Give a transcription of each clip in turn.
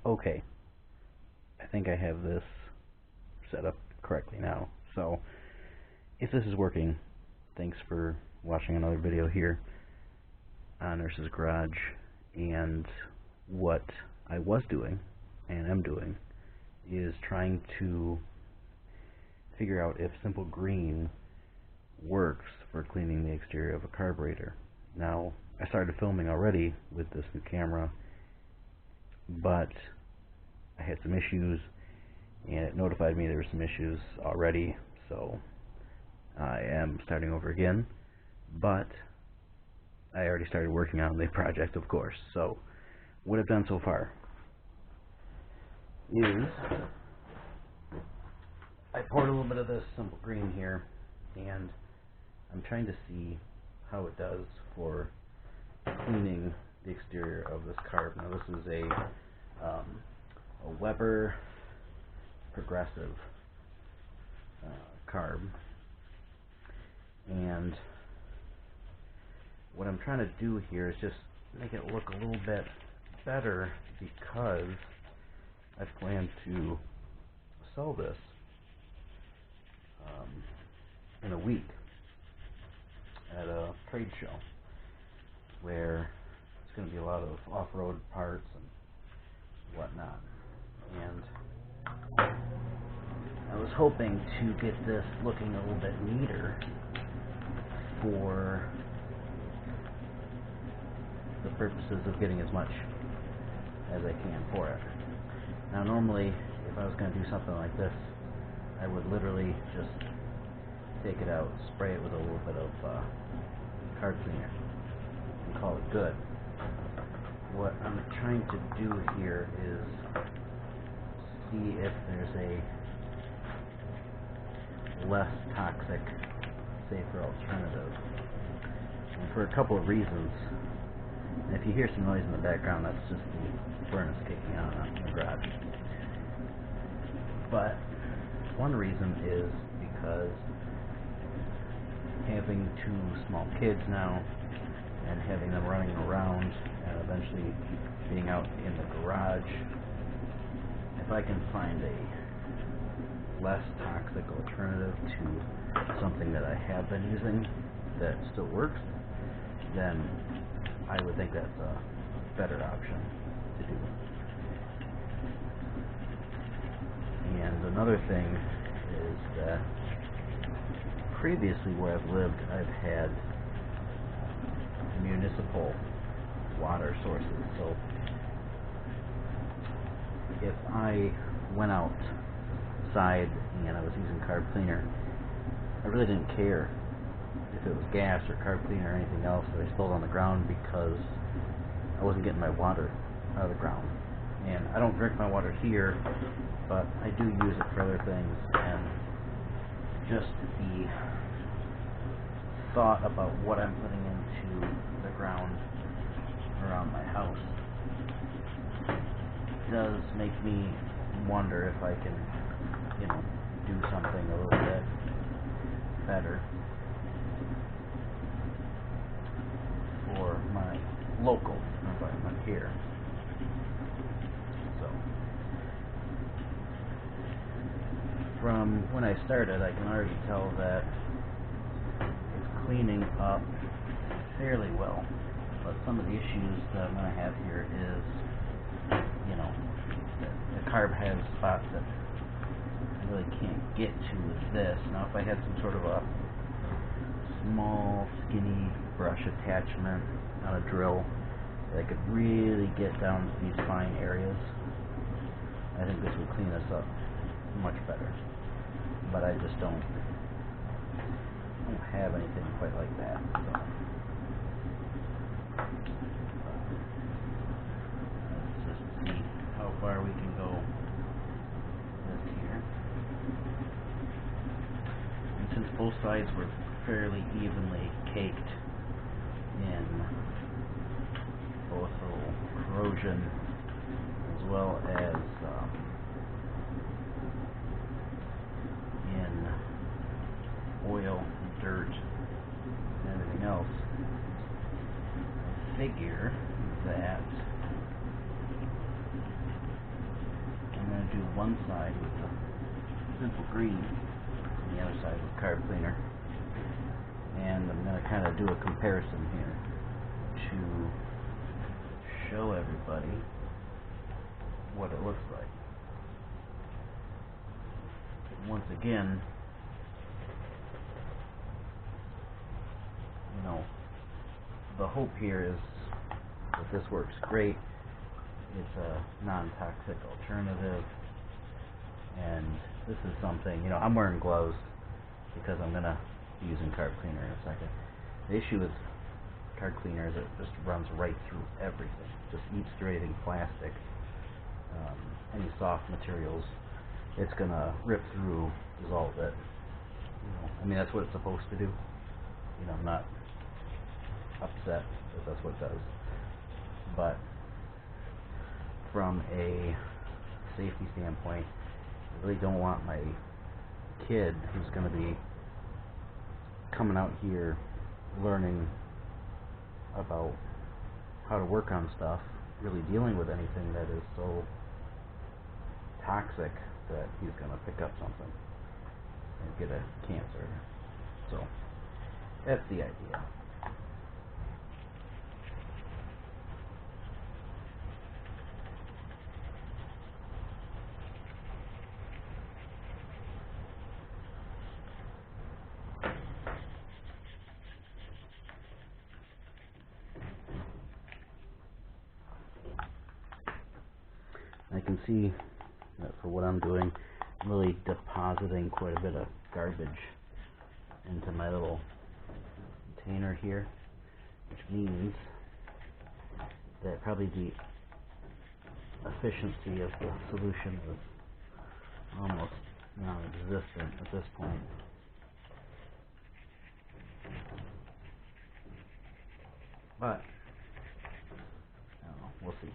Okay, I think I have this set up correctly now. So, if this is working, thanks for watching another video here on Nurse's Garage. And what I was doing, and am doing, is trying to figure out if Simple Green works for cleaning the exterior of a carburetor. Now, I started filming already with this new camera, but I had some issues, and it notified me there were some issues already, so I am starting over again. But I already started working on the project, of course. So what I've done so far is I poured a little bit of this Simple Green here, and I'm trying to see how it does for cleaning the exterior of this carb. Now, this is a Weber progressive carb, and what I'm trying to do here is just make it look a little bit better, because I plan to sell this in a week at a trade show where it's going to be a lot of off-road parts and whatnot. And I was hoping to get this looking a little bit neater for the purposes of getting as much as I can for it. Now, normally, if I was going to do something like this, I would literally just take it out, spray it with a little bit of carb cleaner, and call it good. What I'm trying to do here is see if there's a less toxic, safer alternative, and for a couple of reasons. And if you hear some noise in the background, that's just the furnace kicking on in the garage. But one reason is because having two small kids now and having them running around and eventually being out in the garage, if I can find a less toxic alternative to something that I have been using that still works, then I would think that's a better option to do. And another thing is that previously where I've lived, I've had municipal water sources. So if I went outside and I was using carb cleaner, I really didn't care if it was gas or carb cleaner or anything else that I spilled on the ground, because I wasn't getting my water out of the ground. And I don't drink my water here, but I do use it for other things, and just the thought about what I'm putting into the ground around my house does make me wonder if I can, do something a little bit better for my local environment here. So, from when I started, I can already tell that it's cleaning up fairly well. But some of the issues that I'm going to have here is, the carb has spots that I really can't get to with this. Now, if I had some sort of a small, skinny brush attachment on a drill that I could really get down to these fine areas, I think this would clean us up much better. But I just don't have anything quite like that. So let's just see how far we can go this here. And since both sides were fairly evenly caked in both the corrosion as well as in oil, dirt, and everything else, I figure that do one side with the simple green and the other side with carb cleaner. And I'm going to kind of do a comparison here to show everybody what it looks like. Once again, you know, the hope here is that this works great. It's a non-toxic alternative, and this is something, you know, I'm wearing gloves because I'm going to be using carb cleaner in a second. The issue with carb cleaner is it just runs right through everything. Just eats through anything plastic, any soft materials. It's going to rip through, dissolve it. You know, I mean, that's what it's supposed to do. You know, I'm not upset that that's what it does. But from a safety standpoint, I really don't want my kid who's going to be coming out here learning about how to work on stuff, really dealing with anything that is so toxic that he's going to pick up something and get a cancer. So that's the idea. I can see that for what I'm doing, I'm really depositing quite a bit of garbage into my little container here, which means that probably the efficiency of the solution is almost non-existent at this point. But, I don't know, we'll see.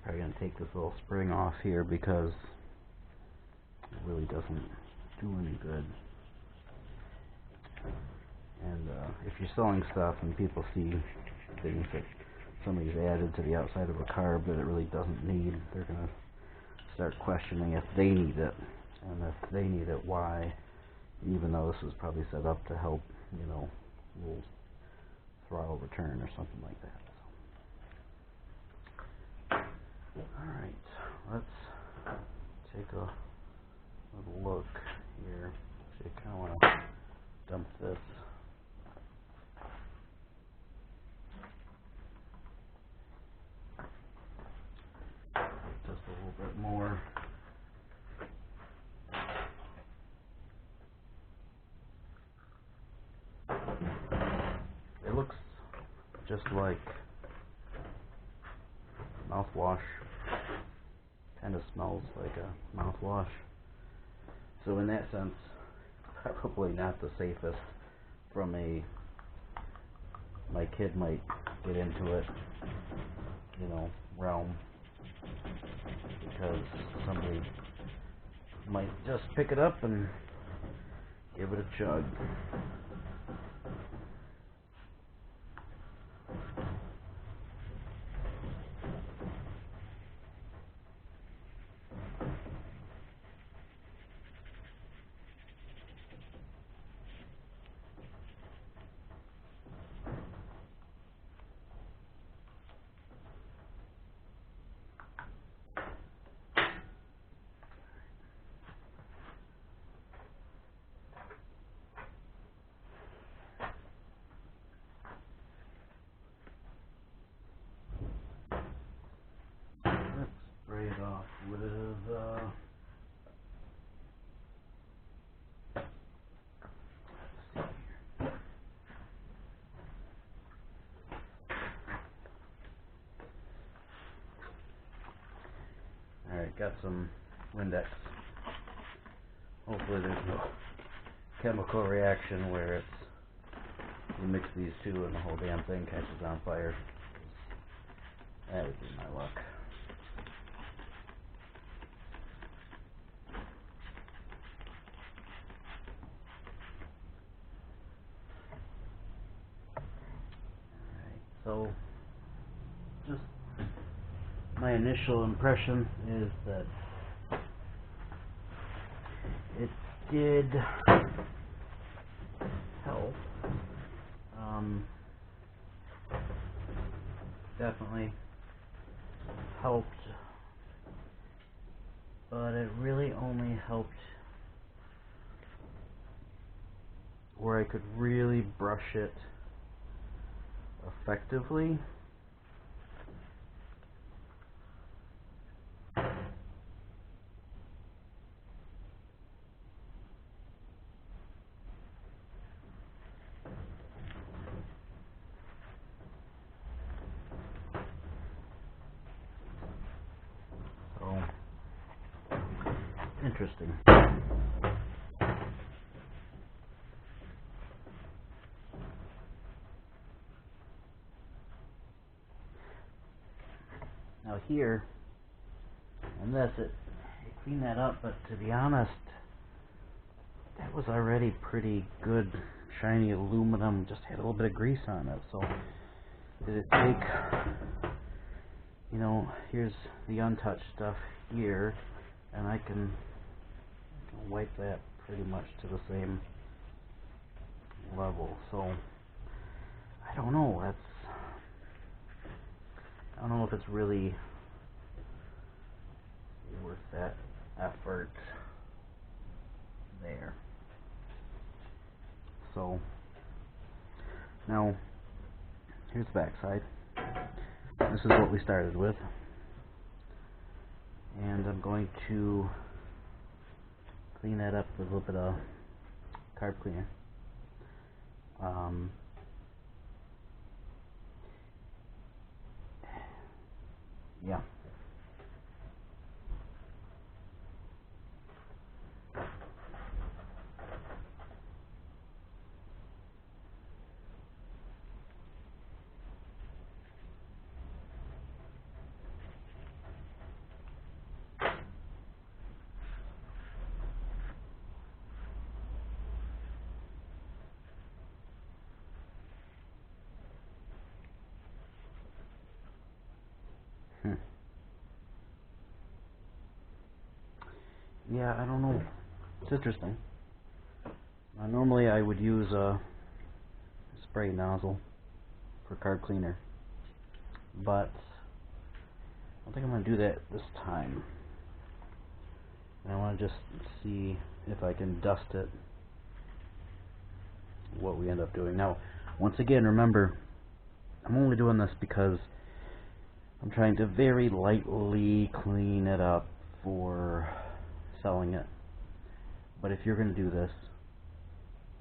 Probably going to take this little spring off here because it really doesn't do any good. And if you're selling stuff and people see things that somebody's added to the outside of a carb that it really doesn't need, they're going to start questioning if they need it. And if they need it, why? Even though this was probably set up to help, you know, a little throttle return or something like that. Alright, let's take a little look here. So I kind of want to dump this. Just a little bit more. It looks just like mouthwash. Kind of smells like a mouthwash. So in that sense, probably not the safest from a, my kid might get into it, you know, realm, because somebody might just pick it up and give it a chug. Spray it off with Alright, got some Windex. Hopefully there's no chemical reaction where it's, you mix these two and the whole damn thing catches on fire. That would be my luck. So, just my initial impression is that it did help. Definitely helped, but it really only helped where I could really brush it effectively. So, interesting. Now here, and this, it cleaned that up, but to be honest, that was already pretty good, shiny aluminum, just had a little bit of grease on it. So, did it take, you know, here's the untouched stuff here, and I can wipe that pretty much to the same level. So, I don't know, I don't know if it's really worth that effort there. So, now, here's the back side. This is what we started with. And I'm going to clean that up with a little bit of carb cleaner. Yeah. Yeah, I don't know. It's interesting. Normally I would use a spray nozzle for carb cleaner, but I don't think I'm going to do that this time. And I want to just see if I can dust it, what we end up doing. Now, once again, remember, I'm only doing this because I'm trying to very lightly clean it up for selling it. But if you're going to do this,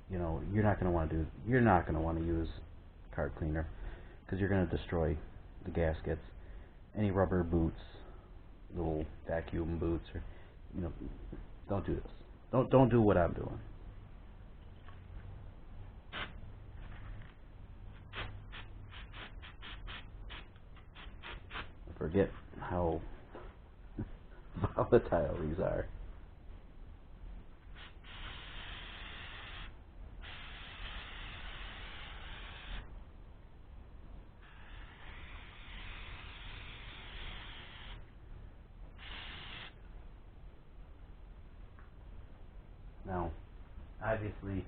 you know, you're not going to want to use carb cleaner, because you're going to destroy the gaskets. Any rubber boots, little vacuum boots, or, you know, don't do this. Don't do what I'm doing. Forget how volatile these are. Now, obviously,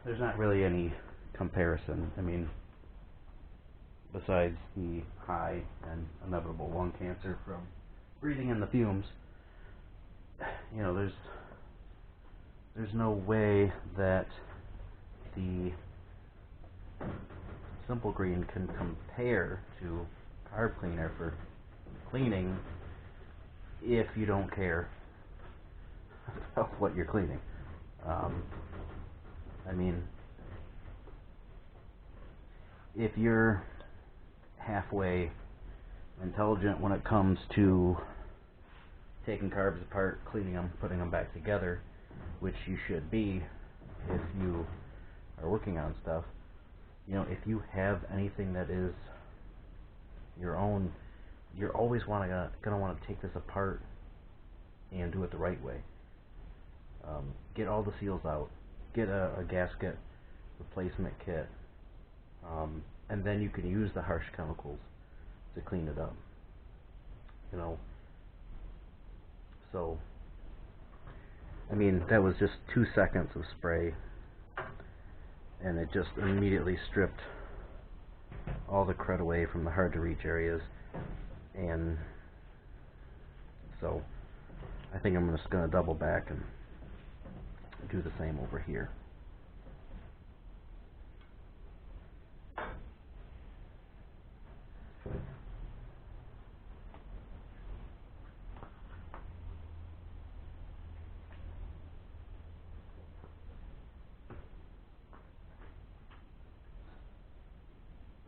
there's not really any comparison. I mean, besides the high and inevitable lung cancer from breathing in the fumes, you know, there's no way that the Simple Green can compare to carb cleaner for cleaning if you don't care about what you're cleaning. I mean, if you're halfway intelligent when it comes to taking carbs apart, cleaning them, putting them back together, which you should be if you are working on stuff, you know, if you have anything that is your own, you're always gonna want to take this apart and do it the right way. Get all the seals out. Get a gasket replacement kit. And then you can use the harsh chemicals to clean it up, you know. So, I mean, that was just 2 seconds of spray, and it just immediately stripped all the crud away from the hard to reach areas. And so I think I'm just going to double back and do the same over here.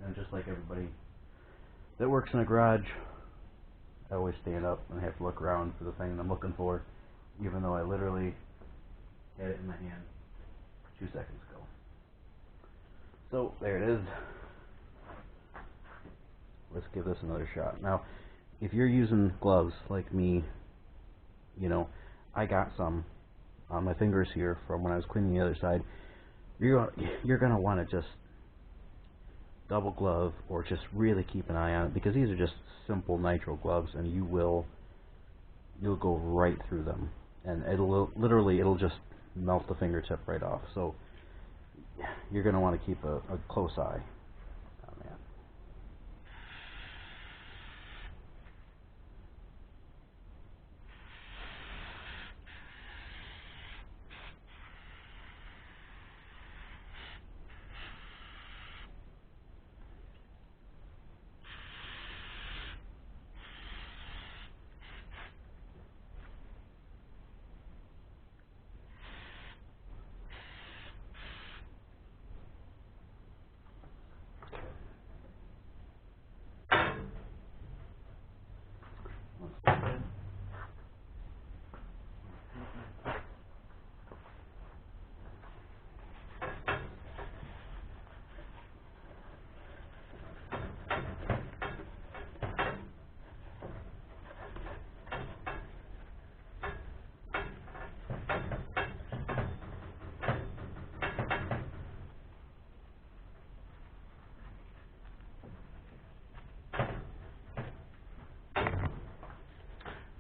And just like everybody that works in a garage, I always stand up and have to look around for the thing I'm looking for, even though I literally had it in my hand 2 seconds ago. So there it is. Let's give this another shot. Now, if you're using gloves like me, you know, I got some on my fingers here from when I was cleaning the other side. You're gonna want to just double glove, or just really keep an eye on it, because these are just simple nitrile gloves, and you'll go right through them, and it'll just melt the fingertip right off. So you're gonna want to keep a close eye on that.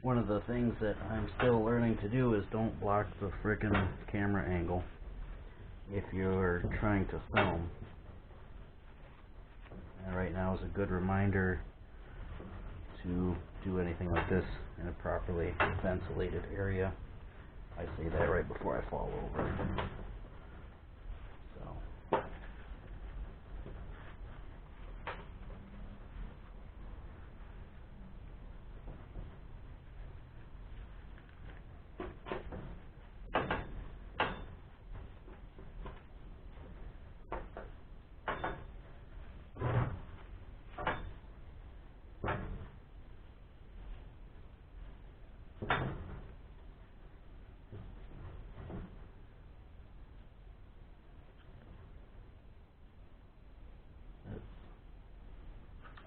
One of the things that I'm still learning to do is don't block the frickin' camera angle if you're trying to film. And right now is a good reminder to do anything like this in a properly ventilated area. I say that right before I fall over. So.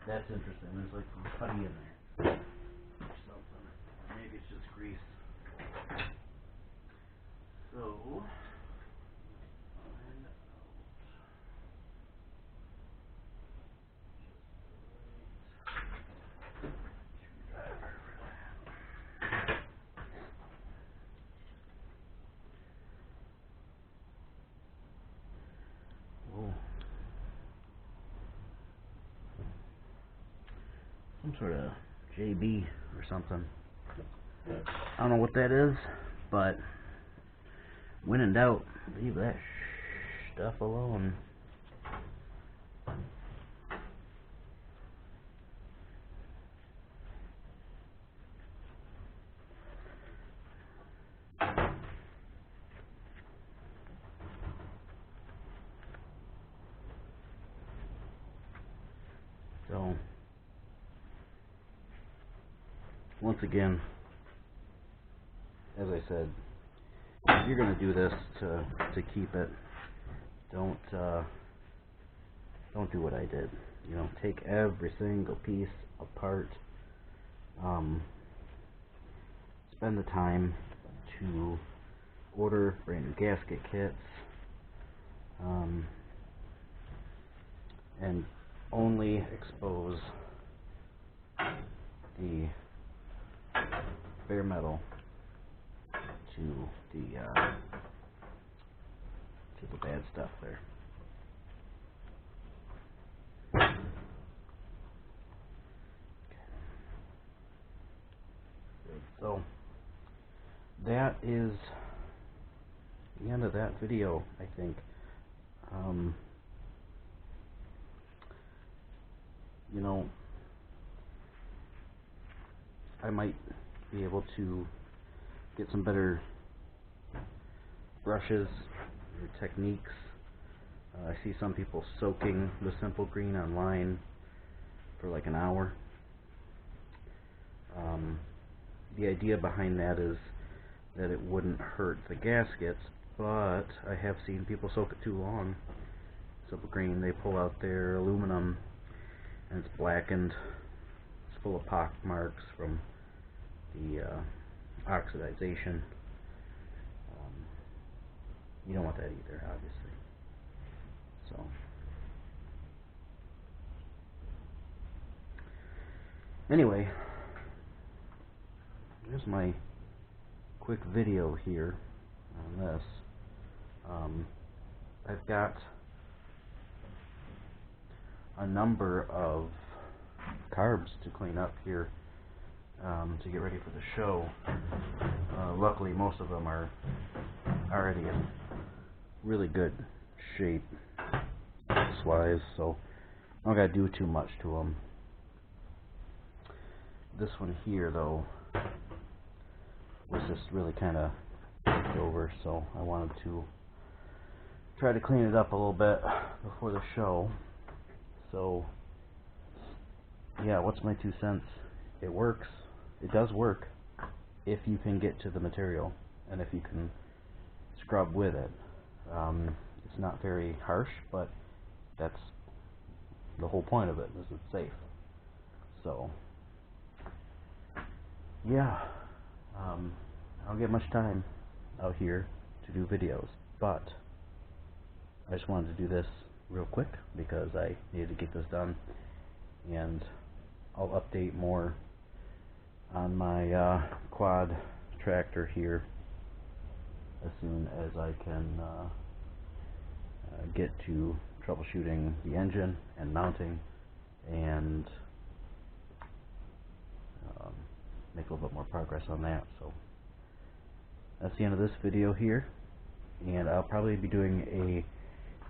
That's interesting. There's like some putty in there or something. Maybe it's just grease. So, find out. Whoa. Some sort of JB or something. I don't know what that is, but when in doubt, leave that stuff alone. So, once again, as I said, if you're gonna do this to keep it, don't do what I did. You know, take every single piece apart. Spend the time to order brand new gasket kits. and only expose the bare metal to the bad stuff there. So that is the end of that video, I think. You know, I might be able to get some better brushes or techniques. I see some people soaking the simple green online for like an hour. The idea behind that is that it wouldn't hurt the gaskets, but I have seen people soak it too long. Simple green, they pull out their aluminum and it's blackened. It's full of pock marks from the oxidization. You don't want that either, obviously. So anyway, here's my quick video here on this. I've got a number of carbs to clean up here to get ready for the show. Luckily, most of them are already in really good shape wise, so I don't gotta do too much to them. This one here, though, was just really kind of over, so I wanted to try to clean it up a little bit before the show. So yeah, what's my 2 cents? It works. It does work if you can get to the material and if you can scrub with it. It's not very harsh, but that's the whole point of it, is it's safe. So yeah, I don't get much time out here to do videos, but I just wanted to do this real quick because I needed to get this done, and I'll update more on my quad tractor here as soon as I can get to troubleshooting the engine and mounting and make a little bit more progress on that. So that's the end of this video here, and I'll probably be doing a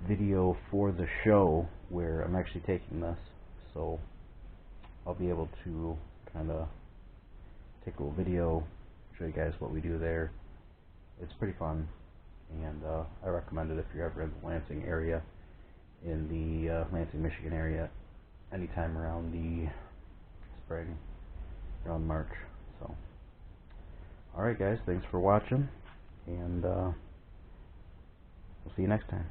video for the show where I'm actually taking this, so I'll be able to kind of take a little video, show you guys what we do there. It's pretty fun, and I recommend it if you're ever in the Lansing area, in the Lansing, Michigan area, anytime around the spring, around March. So alright guys, thanks for watching, and we'll see you next time.